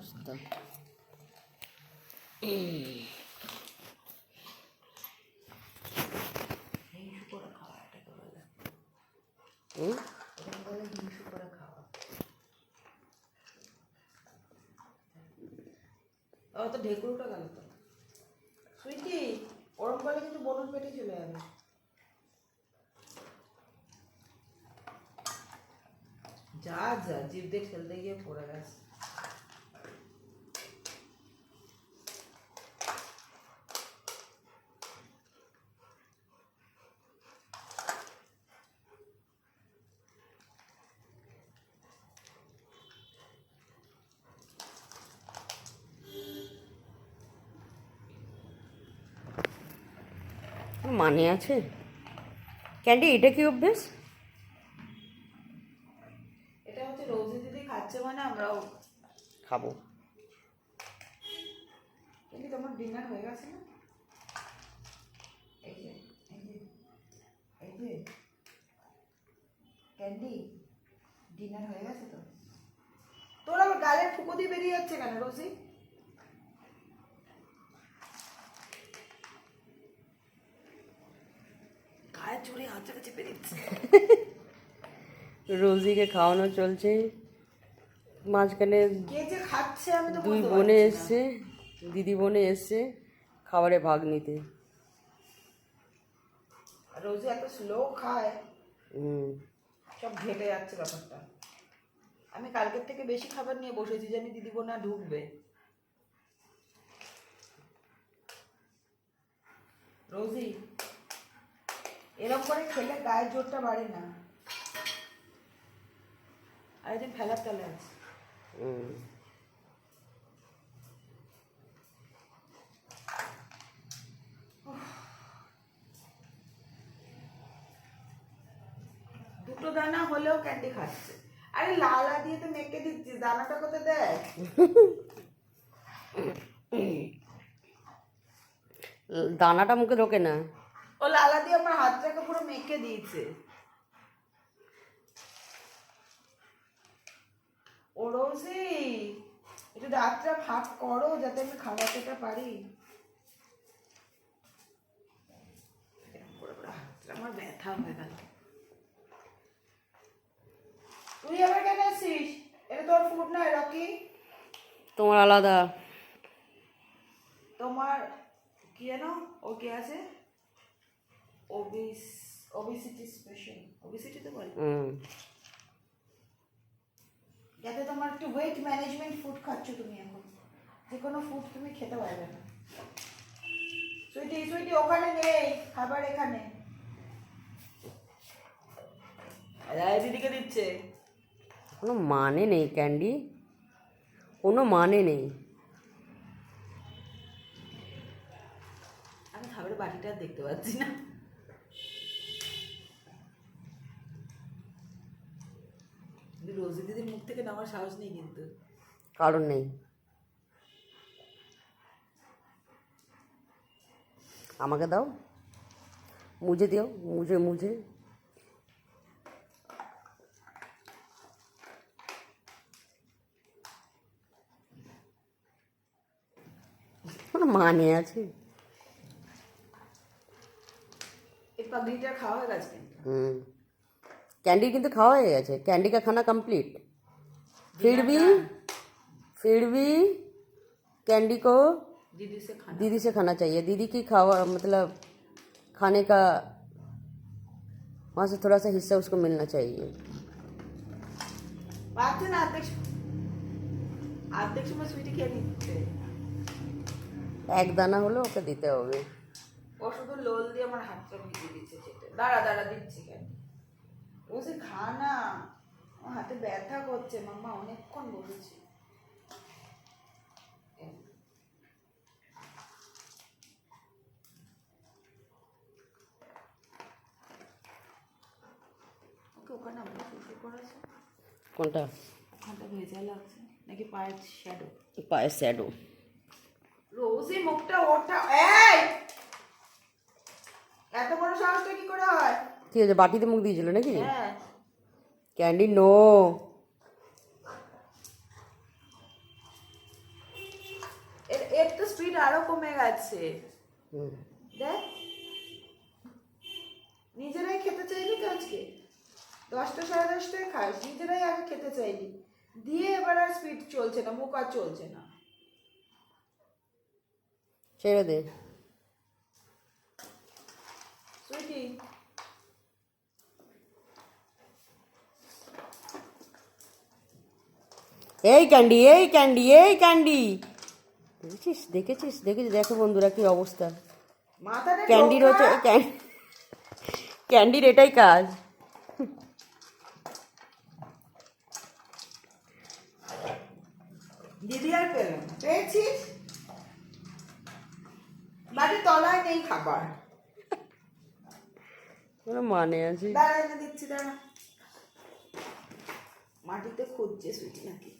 অবস্থা। তো ঢেকুরটা গেল তো সুইটি, ওরম করলে কিন্তু বনুর পেটে চলে যাবে। যা যা জিভ দিয়ে খেলতে গিয়ে পড়ে গেছে। মানে আছে ক্যান্ডি? এটা কি অভ্যেস? এটা হচ্ছে রোজি দিদি খাচ্ছে মানে আমরাও খাবো। কিন্তু তোমার ডিনার হয়ে গেছে না? এই যে এই যে এই যে ক্যান্ডি, ডিনার হয়ে গেছে তো? তোর আবার গালের ফুকো দিয়ে বেরিয়ে যাচ্ছে কেন রোজি? গায়ে চড়ে হাঁচে কাছে বেরিয়েছে। রোজিকে খাওয়ানো চলছে, মাঝখানে কে যে খাচ্ছে আমি তো দুই বলতে বোনে পারছি না। এসছে, দিদি বোনে এসছে খাবারে ভাগ নিতে। রোজি এত স্লো খায়, হুম। সব ঘেটে যাচ্ছে ব্যাপারটা। আমি কালকের থেকে বেশি খাবার নিয়ে বসেছি, জানি দিদি বোনা ঢুকবে। রোজি এরকম করে খেলে গায়ের জোরটা বাড়ে না। আর একদিন ফেলার তালে আছে। দুটো দানা হলেও ক্যান্ডি খাচ্ছে। আরে লালা দিয়ে তো মেখে দিচ্ছিস, দানাটা কোথায় দেয়? দানাটা মুখে ঢোকে না। ও লালা দিয়ে আমার হাতটাকে পুরো মেখে দিয়েছে। ও রোজি, একটু রাতটা ভাগ করো যাতে আমি খাওয়াতে পারি। হাতটা আমার ব্যথা হয়ে গেল। তুই আবার কেন আসছিস? এটা তোর ফুড নয় রকি। তোমার আলাদা। তোমার কি যেন ও কি আছে, ওবিসিটি স্পেশাল, ওবিসিটি তো বলে। যাতে তোমার একটু ওয়েট ম্যানেজমেন্ট ফুড খাচ্ছ তুমি এখন, যে কোনো ফুড তুমি খেতে পারবে না। সুইটি সুইটি ওখানে নেই খাবার, এখানে দিদিকে দিচ্ছে। কোনো মানে নেই ক্যান্ডি, কোনো মানে নেই। আমি খাবারের বাটিটা আর দেখতে পাচ্ছি না। রোজি দিদির মুখ থেকে নেওয়ার সাহস নেই কিন্তু। কারণ নেই। আমাকে দাও, মুঝে দিও, মুঝে মুঝে। কোনো মানে আছে? এই পাগড়িটা খাওয়া হয়ে গেছে কিন্তু। कैंडी কিন্তু খাওয়া হয়ে গেছে, कैंडी का खाना कंप्लीट। फिर भी कैंडी को दीदी से खाना चाहिए। दीदी की खावा मतलब खाने का वहाँ से थोड़ा सा हिस्सा उसको मिलना चाहिए। এক দানা হলো ওকে দিতে হবে। ও শুধু লোল দিয়ে আমার হাতটা ভিজিয়ে দিচ্ছে চেটে। দাঁড়া দাঁড়া দিচ্ছি কেন? রোজি খা না, আমার হাতে ব্যথা করছে মাম্মা, অনেকক্ষণ বসেছি। ওকে ওখানে আমরা শুরু করেছে। কোনটা? ওখানটা ভেজা লাগছে নাকি পায়ের শ্যাডো? পায়ের শ্যাডো। রোজি মুখটা ওঠা, এই এত বড় সাহসটা কি করে হয়? ঠিক আছে, বাটিতে মুখ দিয়েছিল নাকি? হ্যাঁ। Candy no. স্পিড আরো কমে গেছে হুম। দেখ নিজেরাই খেতে চাইলি তো আজকে 10টা 10:30টায় খাস নিজেরাই আগে খেতে চাইলি দিয়ে এবার আর স্পিড চলছে না মুখ আর চলছে না ছেড়ে দে। সুইটি এই ক্যান্ডি, এই ক্যান্ডি, এই ক্যান্ডি, দেখেছিস দেখেছিস দেখেছিস? দেখো বন্ধুরা কি অবস্থা। মাথাটা ক্যান্ডির হচ্ছে ক্যান্ডির এটাই কাজ। দিদি আর পেলাম পেয়েছিস বাড়ির তলায় নেই খাবার কোনো মানে আছে? দাঁড়া এনে দিচ্ছি দাঁড়া মাটিতে খুঁজছে সুইটি নাকি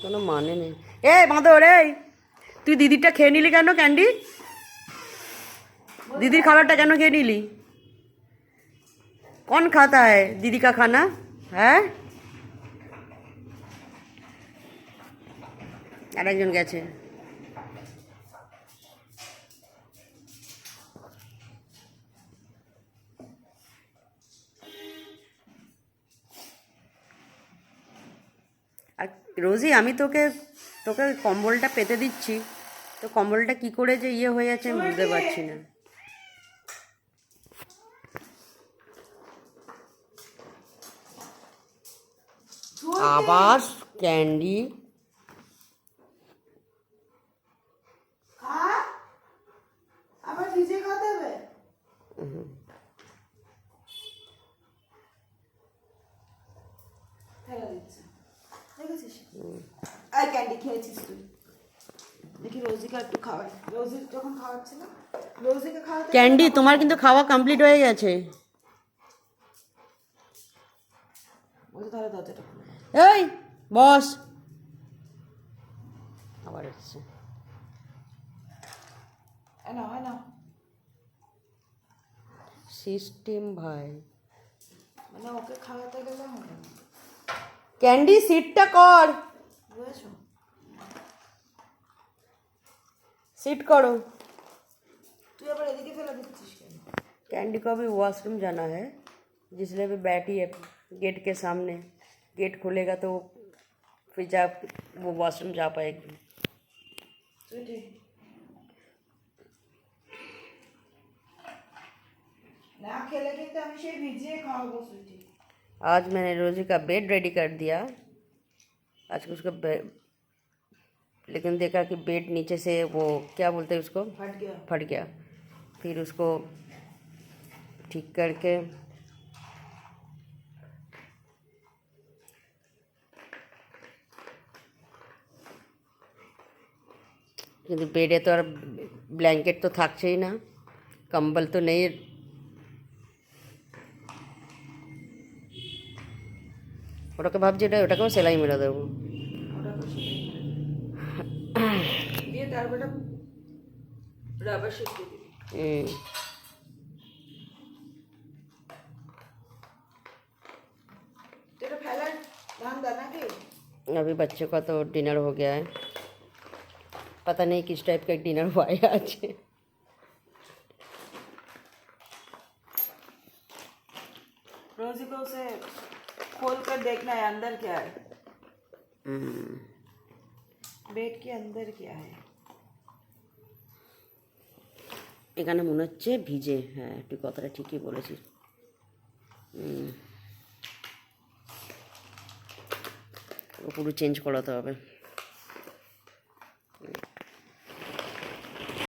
কোনো মানে নেই। এ বাঁদর, এই তুই দিদিরটা খেয়ে নিলি কেন ক্যান্ডি? दीदी खाना केन खेয়ে নিলি? कौन खाता है दीदी का खाना है? আরেকজন গেছে। আর রোজি, আমি তোকে তোকে কম্বলটা পেতে দিচ্ছি, তো কম্বলটা কি করে যে ইয়ে হয়ে যাচ্ছে আমি বুঝতে পারছি না। আবার ক্যান্ডি। আবার ভিজে খাতে হবে ফেলে দিচ্ছে দেখেছিস আর ক্যান্ডি খেয়েছিস তুই দেখি রোজিকে একটু খাওয়াই রোজি যখন খাওয়াচ্ছিল রোজিকে খাওয়াতে ক্যান্ডি তোমার কিন্তু খাওয়া কমপ্লিট হয়ে গেছে। বলতে তাহলে দরজাটা খুলে এই বস আবার এসছে। না সিস্টেম ভাই, মানে ওকে খাওয়াতে গেলে হবে না ক্যান্ডি সিটটা কর, বুঝেছো সিট करो। তুই আবার এদিকে ফেলে দিচ্ছিস কেন? कैंडी को अभी वॉशरूम जाना है, जिसलिए भी बैठी है गेट के सामने। गेट खुलेगा तो फिर जा वो वॉशरूम जा पाएगी। সুইটি না খেলে কিন্তু আমি সেই ভিজিয়ে খাওয়াবো সুইটি आज मैंने रोजी का बेड रेडी कर दिया। आज उसका लेकिन देखा कि बेड नीचे से वो क्या बोलते हैं उसको, फट गया। फिर उसको ठीक करके কিন্তু বেডে তো আর ব্ল্যাঙ্কেট তো থাকছেই না, কম্বল তো নেই। ওটাকে ভাবছি ওটাকেও সেলাই মেরে দেবো। দিয়ে তারপরে রাবার শিট দিয়ে দিবি तेरा फैला ध्यान देना कि अभी बच्चे का तो डिनर हो गया है, पता नहीं किस टाइप का डिनर हुआ है आज। रोजी को उसे खोल कर देखना है अंदर क्या है बेड के अंदर क्या है এখানে মনে হচ্ছে ভিজে। হ্যাঁ তুই কথাটা ঠিকই বলেছিস। পুরো চেঞ্জ করাতে হবে।